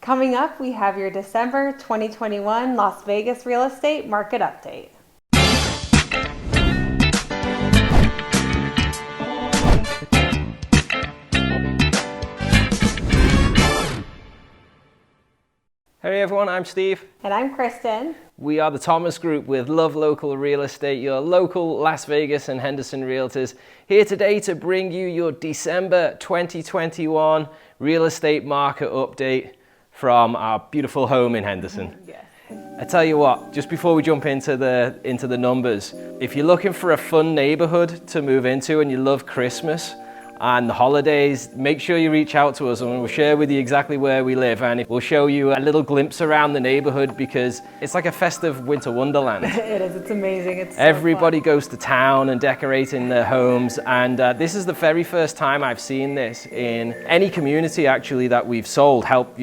Coming up, we have your December 2021 Las Vegas real estate market update. Hey everyone, I'm Steve. And I'm Kristen. We are the Thomas Group with Love Local Real Estate, your local Las Vegas and Henderson realtors, here today to bring you your December 2021 real estate market update from our beautiful home in Henderson. Yes. I tell you what, just before we jump into the numbers, if you're looking for a fun neighborhood to move into and you love Christmas and the holidays, make sure you reach out to us and we'll share with you exactly where we live, and we'll show you a little glimpse around the neighborhood because it's like a festive winter wonderland. It is, it's amazing. It's so Everybody fun. goes to town and decorating their homes, and this is the very first time I've seen this in any community actually that we've sold, help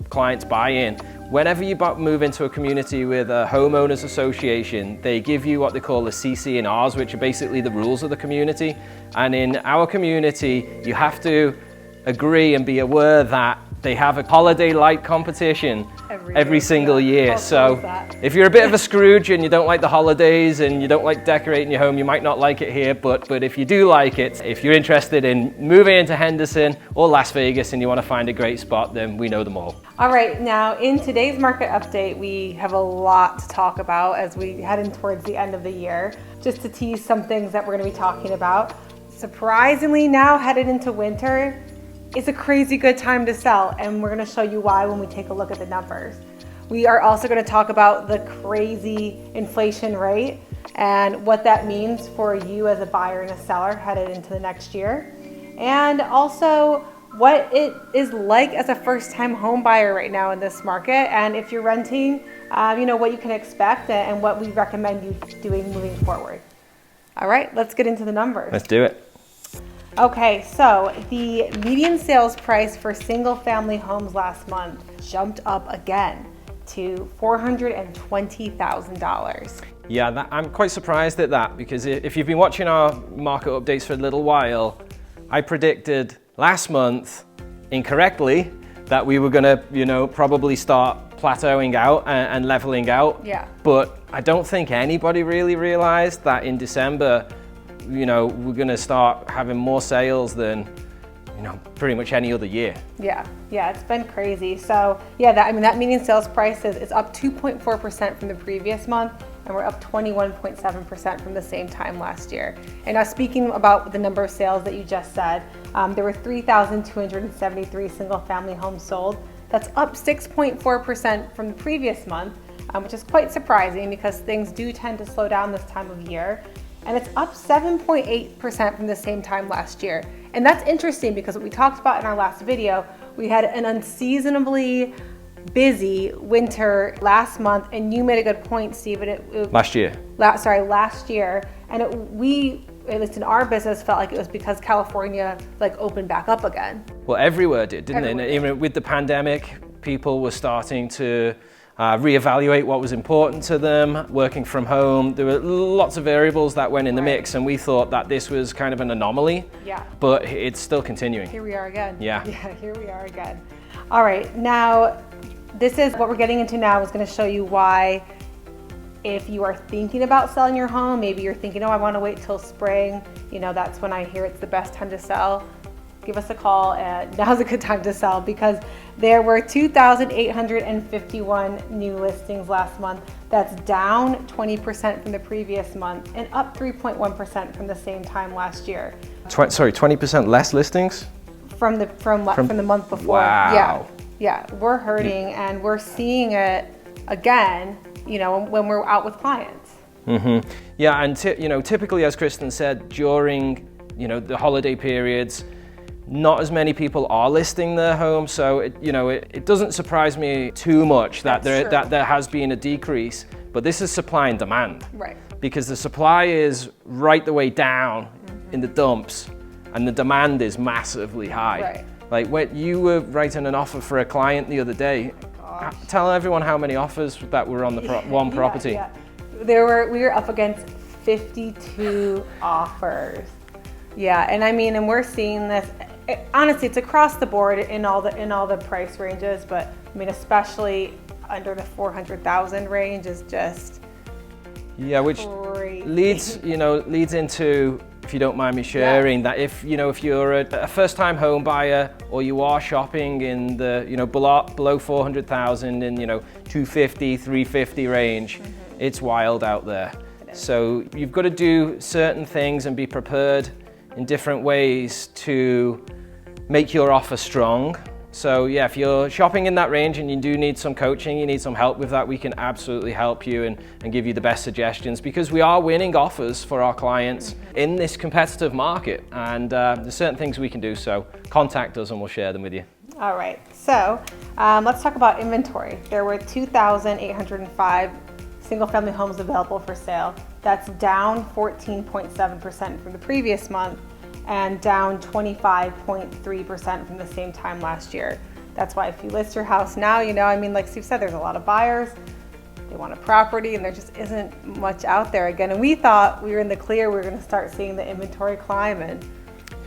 clients buy in. Whenever you move into a community with a homeowners association, they give you what they call the CC&Rs, which are basically the rules of the community. And in our community, you have to agree and be aware that they have a holiday light competition every single year. So if you're a bit of a Scrooge and you don't like the holidays and you don't like decorating your home, you might not like it here, but if you do like it, if you're interested in moving into Henderson or Las Vegas and you want to find a great spot, then we know them all. All right, now in today's market update, we have a lot to talk about as we head in towards the end of the year. Just to tease some things that we're going to be talking about. Surprisingly, now headed into winter, it's a crazy good time to sell, and we're going to show you why when we take a look at the numbers. We are also going to talk about the crazy inflation rate and what that means for you as a buyer and a seller headed into the next year, and also what it is like as a first-time home buyer right now in this market, and if you're renting, what you can expect and what we recommend you doing moving forward. All right, let's get into the numbers. Let's do it. Okay, so the median sales price for single-family homes last month jumped up again to $420,000. Yeah, I'm quite surprised at that, because if you've been watching our market updates for a little while, I predicted last month incorrectly that we were gonna, probably start plateauing out and leveling out. Yeah. But I don't think anybody really realized that in December, we're gonna start having more sales than, pretty much any other year. Yeah, it's been crazy. So yeah, that median sales price is up 2.4% from the previous month, and we're up 21.7% from the same time last year. And now speaking about the number of sales that you just said, there were 3,273 single family homes sold. That's up 6.4% from the previous month, which is quite surprising because things do tend to slow down this time of year. And it's up 7.8% from the same time last year. And that's interesting because what we talked about in our last video, we had an unseasonably busy winter last month, and you made a good point, Steve. Last year. Last year. And we, at least in our business, felt like it was because California opened back up again. Well, everywhere did, didn't they? Even with the pandemic, people were starting to reevaluate what was important to them, working from home. There were lots of variables that went in the mix, and we thought that this was kind of an anomaly. Yeah. But it's still continuing. Here we are again. Yeah, here we are again. All right, now this is what we're getting into now is going to show you why, if you are thinking about selling your home, maybe you're thinking, I want to wait till spring, that's when I hear it's the best time to sell. Give us a call, and now's a good time to sell because there were 2,851 new listings last month. That's down 20% from the previous month and up 3.1% from the same time last year. 20% less listings? From the month before. Wow. Yeah, we're hurting, and we're seeing it again, when we're out with clients. Mm-hmm. Yeah, and typically, as Kristen said, during the holiday periods, not as many people are listing their home, so it doesn't surprise me too much that there has been a decrease. But this is supply and demand, right? Because the supply is right the way down in the dumps, and the demand is massively high. Right. Like when you were writing an offer for a client the other day, tell everyone how many offers that were on the one property. Yeah. We were up against 52 offers. Yeah, and we're seeing this. Honestly, it's across the board in all the price ranges, but I mean, especially under the 400,000 range is just which crazy. leads into, if you don't mind me sharing, that if you're a first-time home buyer, or you are shopping in the below 400,000 in 250, 350 range, it's wild out there. So you've got to do certain things and be prepared in different ways to make your offer strong. So yeah, if you're shopping in that range and you do need some coaching, you need some help with that, we can absolutely help you and give you the best suggestions, because we are winning offers for our clients in this competitive market, and there's certain things we can do, so contact us and we'll share them with you. All right, so let's talk about inventory. There were 2,805 single-family homes available for sale. That's down 14.7% from the previous month, and down 25.3% from the same time last year. That's why if you list your house now, I mean, like Steve said, there's a lot of buyers, they want a property, and there just isn't much out there again. And we thought we were in the clear, we were gonna start seeing the inventory climb, and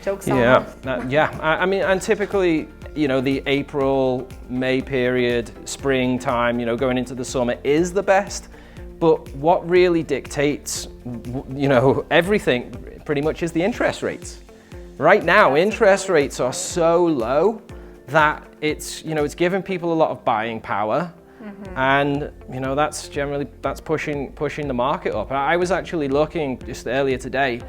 joke's on us. I mean, and typically, the April, May period, springtime, going into the summer is the best. But what really dictates, everything pretty much is the interest rates. Right now, interest rates are so low that it's giving people a lot of buying power, and that's pushing the market up. I was actually looking just earlier today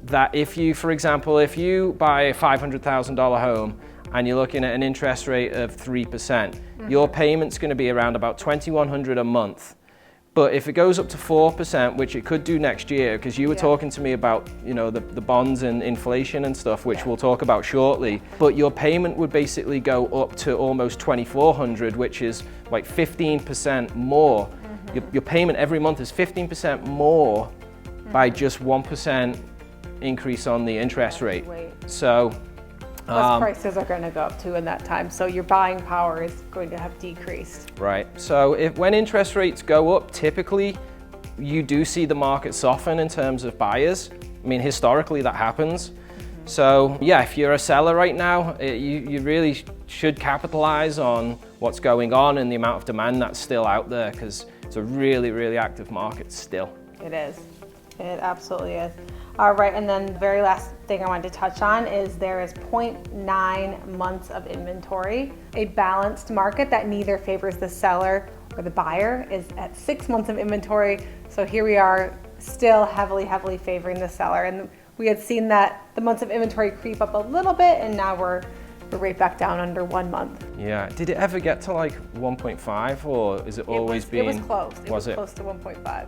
that if you buy a $500,000 home and you're looking at an interest rate of 3%, your payment's going to be around about $2,100 a month. But if it goes up to 4%, which it could do next year, because you were talking to me about, the bonds and inflation and stuff, which we'll talk about shortly, but your payment would basically go up to almost $2,400, which is like 15% more. Your payment every month is 15% more by just 1% increase on the interest rate. So plus prices are going to go up too in that time, so your buying power is going to have decreased. Right, so when interest rates go up, typically you do see the market soften in terms of buyers. I mean, historically that happens. So yeah, if you're a seller right now, you really should capitalize on what's going on and the amount of demand that's still out there, because it's a really, really active market still. It is. It absolutely is. All right, and then the very last thing I wanted to touch on is there is 0.9 months of inventory. A balanced market that neither favors the seller or the buyer is at 6 months of inventory. So here we are still heavily favoring the seller. And we had seen that the months of inventory creep up a little bit, and now we're right back down under 1 month. Yeah, did it ever get to like 1.5, or is it always been? It was close. It was close to 1.5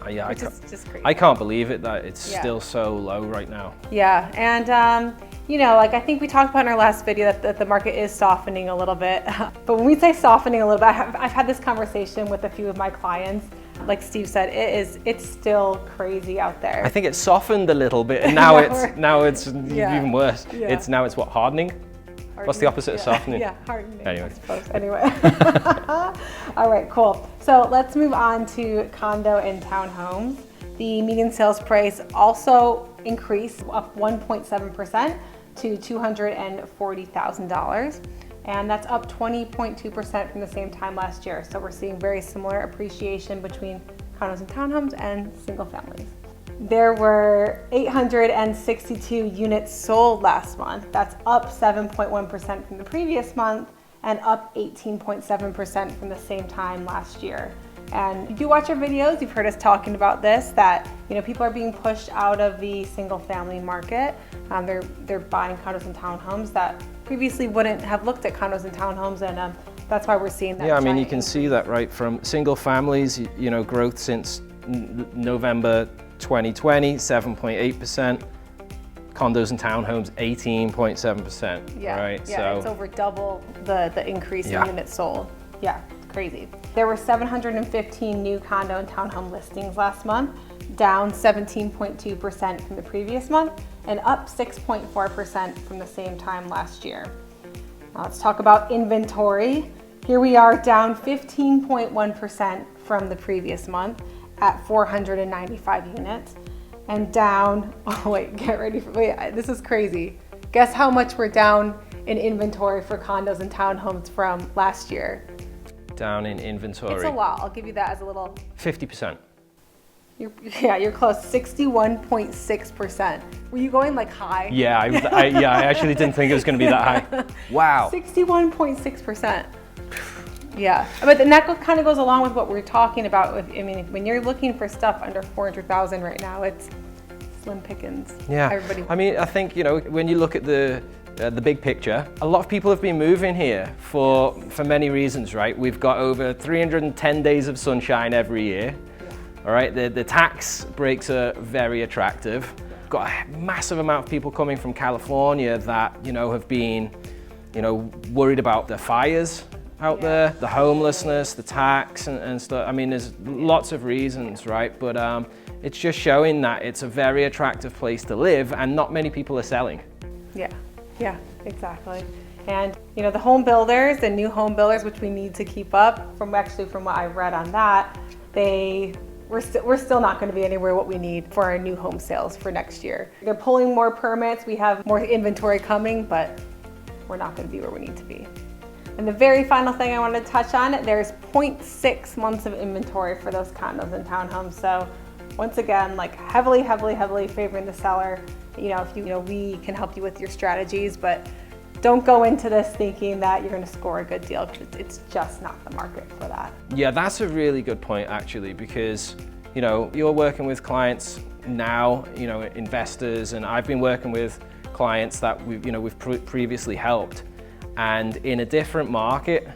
Yeah, just crazy. I can't believe it that it's still so low right now. Yeah, and like I think we talked about in our last video that the market is softening a little bit. But when we say softening a little bit, I've had this conversation with a few of my clients. Like Steve said, it's still crazy out there. I think it's softened a little bit, and now it's even worse. Yeah. It's what, hardening? What's the opposite of softening? Yeah, hardening, anyway. I suppose. Anyway. All right, cool. So let's move on to condo and townhomes. The median sales price also increased, up 1.7% to $240,000. And that's up 20.2% from the same time last year. So we're seeing very similar appreciation between condos and townhomes and single families. There were 862 units sold last month. That's up 7.1% from the previous month and up 18.7% from the same time last year. And if you watch our videos, you've heard us talking about this, that people are being pushed out of the single family market. They're buying condos and townhomes that previously wouldn't have looked at condos and townhomes, and that's why we're seeing that. Yeah, I mean, you can see that right from single families, growth since November 2020, 7.8%. Condos and townhomes, 18.7%. Yeah, right? Yeah, so it's over double the increase in units sold. Yeah, it's crazy. There were 715 new condo and townhome listings last month, down 17.2% from the previous month, and up 6.4% from the same time last year. Now let's talk about inventory. Here we are down 15.1% from the previous month at 495 units, and down, this is crazy. Guess how much we're down in inventory for condos and townhomes from last year? Down in inventory. It's a lot. I'll give you that as a little. 50%. You're close. 61.6%. Were you going like high? Yeah, I actually didn't think it was going to be that high. Wow. 61.6%. Yeah, but then that kind of goes along with what we're talking about. I mean, when you're looking for stuff under 400,000 right now, it's slim pickings. Yeah. Everybody. I mean, I think, you know, when you look at the big picture, a lot of people have been moving here for many reasons, right? We've got over 310 days of sunshine every year. All right, the tax breaks are very attractive. We've got a massive amount of people coming from California that, you know, have been, you know, worried about the fires out there, the homelessness, the tax and stuff. I mean, there's lots of reasons, right? But it's just showing that it's a very attractive place to live and not many people are selling. Yeah, exactly. And, you know, the home builders and new home builders, which we need to keep up, from what I read on that, we're still not going to be anywhere what we need for our new home sales for next year. They're pulling more permits, we have more inventory coming, but we're not going to be where we need to be. And the very final thing I wanted to touch on, there's 0.6 months of inventory for those condos and townhomes. So once again, like heavily favoring the seller. You know, we can help you with your strategies, but don't go into this thinking that you're going to score a good deal, because it's just not the market for that. Yeah, that's a really good point actually, because, you know, you're working with clients now, you know, investors, and I've been working with clients that we've previously helped, and in a different market,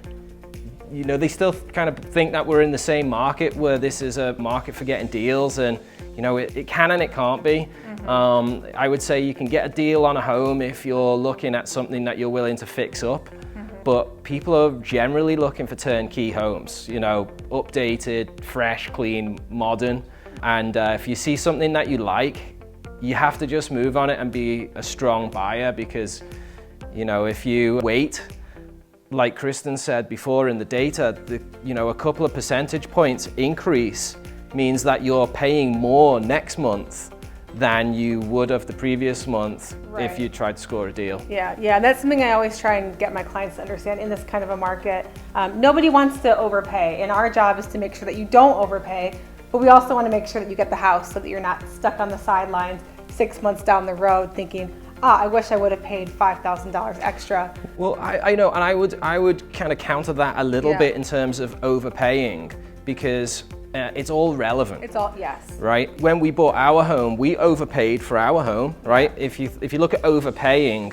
you know, they still kind of think that we're in the same market where this is a market for getting deals, and you know, it can and it can't be. I would say you can get a deal on a home if you're looking at something that you're willing to fix up, but people are generally looking for turnkey homes, you know, updated, fresh, clean, modern. And if you see something that you like, you have to just move on it and be a strong buyer, because, you know, if you wait, like Kristen said before in the data, you know, a couple of percentage points increase means that you're paying more next month than you would have the previous month if you tried to score a deal. Yeah, that's something I always try and get my clients to understand in this kind of a market. Nobody wants to overpay, and our job is to make sure that you don't overpay, but we also want to make sure that you get the house so that you're not stuck on the sidelines 6 months down the road thinking, I wish I would have paid $5,000 extra. Well, I know, and I would kind of counter that a little bit in terms of overpaying, because it's all relevant. It's all, yes. Right? When we bought our home, we overpaid for our home, right? If you look at overpaying,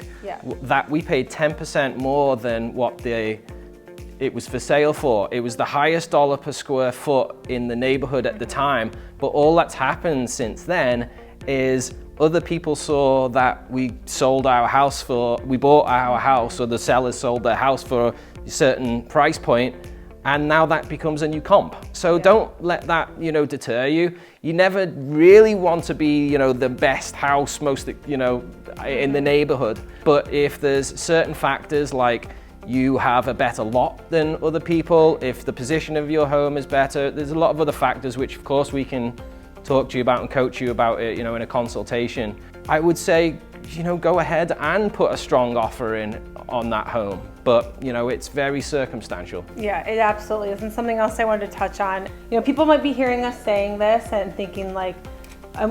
that we paid 10% more than what it was for sale for. It was the highest dollar per square foot in the neighborhood at the time, but all that's happened since then is other people saw that we bought our house, or the sellers sold their house for a certain price point, and now that becomes a new comp. So don't let that, you know, deter you. You never really want to be, you know, the best house, most, you know, in the neighborhood. But if there's certain factors like you have a better lot than other people, if the position of your home is better, there's a lot of other factors which of course we can talk to you about and coach you about it, you know, in a consultation. I would say, you know, go ahead and put a strong offer in on that home, but you know, it's very circumstantial. Yeah, it absolutely is. And something else I wanted to touch on, you know, people might be hearing us saying this and thinking like,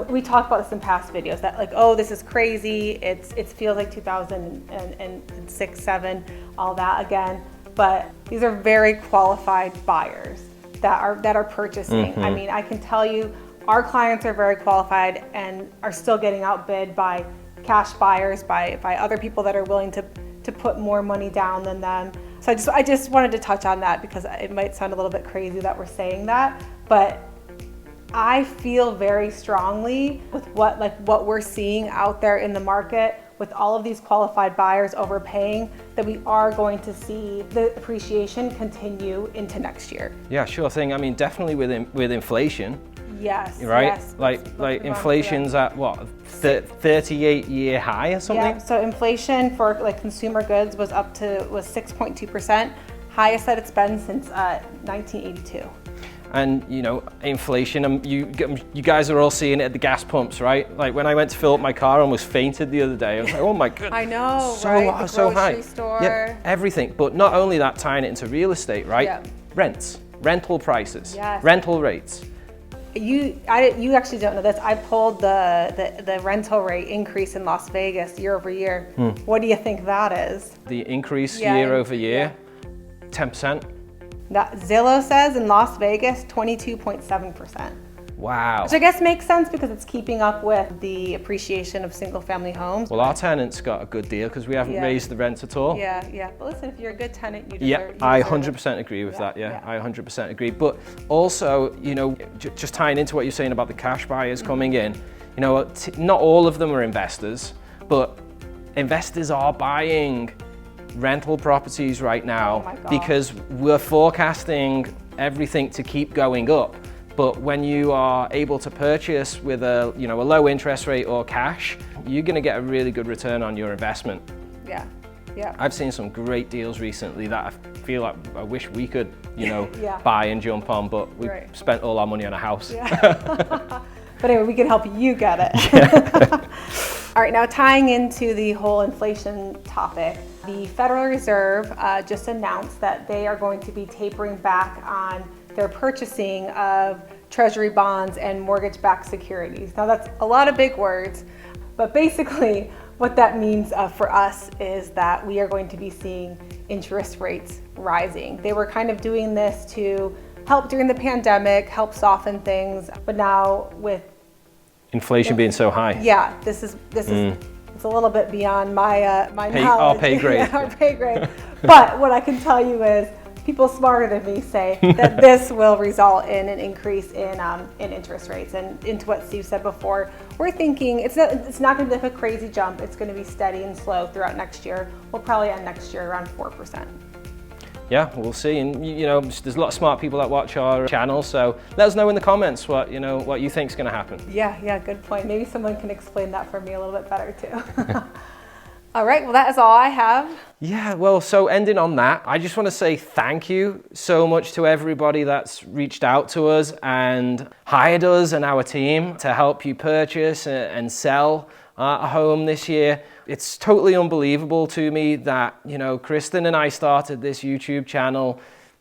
we talked about this in past videos, that like, oh, this is crazy, it feels like 2006, 7, all that again, but these are very qualified buyers that are purchasing. I mean, I can tell you, our clients are very qualified and are still getting outbid by cash buyers, by other people that are willing to put more money down than them. So I just wanted to touch on that, because it might sound a little bit crazy that we're saying that, but I feel very strongly with what we're seeing out there in the market, with all of these qualified buyers overpaying, that we are going to see the appreciation continue into next year. Yeah, sure thing. I mean, definitely with inflation. Yes. Right? Yes. Like inflation's at what, 38-year high or something? Yeah, so inflation for like consumer goods was 6.2%, highest that it's been since 1982. and you know, inflation, and you guys are all seeing it at the gas pumps, right? Like when I went to fill up my car, I almost fainted the other day. I was like, oh my goodness. I know, so, right? The so high. grocery store. Yeah, everything. But not only that, tying it into real estate, right? Yeah. Rents, rental prices, Yes. rental rates. You actually don't know this. I pulled the rental rate increase in Las Vegas year over year. What do you think that is? The increase Yeah, year over year, 10%. That Zillow says in Las Vegas, 22.7%. Wow. Which I guess makes sense because it's keeping up with the appreciation of single family homes. Well, our tenants got a good deal because we haven't Yeah. raised the rent at all. Yeah, yeah. But listen, if you're a good tenant, you deserve, Yeah, you I deserve 100% it. agree with that. Yeah, yeah. I 100% agree. But also, you know, just tying into what you're saying about the cash buyers coming in, you know, not all of them are investors, but investors are buying rental properties right now Oh my God. because we're forecasting everything to keep going up. But when you are able to purchase with a low interest rate or cash, you're going to get a really good return on your investment. Yeah, yeah. I've seen some great deals recently that I feel like I wish we could, you know, Yeah. buy and jump on, but we Right. spent all our money on a house. Yeah. But anyway, we can help you get it. All right, now tying into the whole inflation topic, the Federal Reserve just announced that they are going to be tapering back on their purchasing of treasury bonds and mortgage-backed securities. Now that's a lot of big words, but basically what that means for us is that we are going to be seeing interest rates rising. They were kind of doing this to help during the pandemic, help soften things, but now with Inflation being so high. yeah, this is it's a little bit beyond my my knowledge. Our pay grade. Yeah, our pay grade. But what I can tell you is people smarter than me say that this will result in an increase in interest rates. And into what Steve said before, we're thinking it's not going to be like a crazy jump. It's going to be steady and slow throughout next year. We'll probably end next year around 4%. Yeah, we'll see. And you know, there's a lot of smart people that watch our channel, so let us know in the comments what you think is going to happen. Yeah, good point. Maybe someone can explain that for me a little bit better too. All right, well that is all I have. Yeah, well, so ending on that, I just want to say thank you so much to everybody that's reached out to us and hired us and our team to help you purchase and sell a home this year. It's totally unbelievable to me that, you know, Kristen and I started this YouTube channel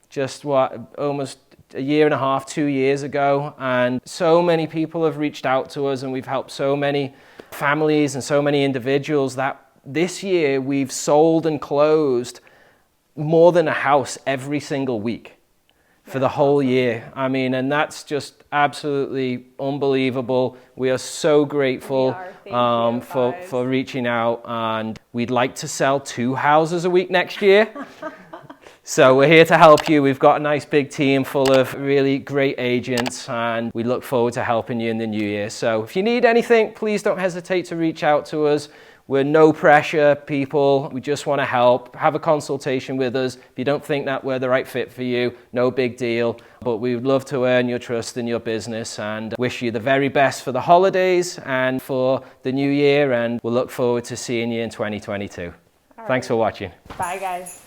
just almost a year and a half, 2 years ago, and so many people have reached out to us and we've helped so many families and so many individuals that this year we've sold and closed more than a house every single week for the whole year. I mean, and that's just absolutely unbelievable. We are so grateful for reaching out, and we'd like to sell 2 houses a week next year. So we're here to help you. We've got a nice big team full of really great agents, and we look forward to helping you in the new year. So if you need anything, please don't hesitate to reach out to us. We're no pressure people. We just want to help. Have a consultation with us. If you don't think that we're the right fit for you, no big deal. But we would love to earn your trust in your business and wish you the very best for the holidays and for the new year. And we'll look forward to seeing you in 2022. Thanks for watching. Bye, guys.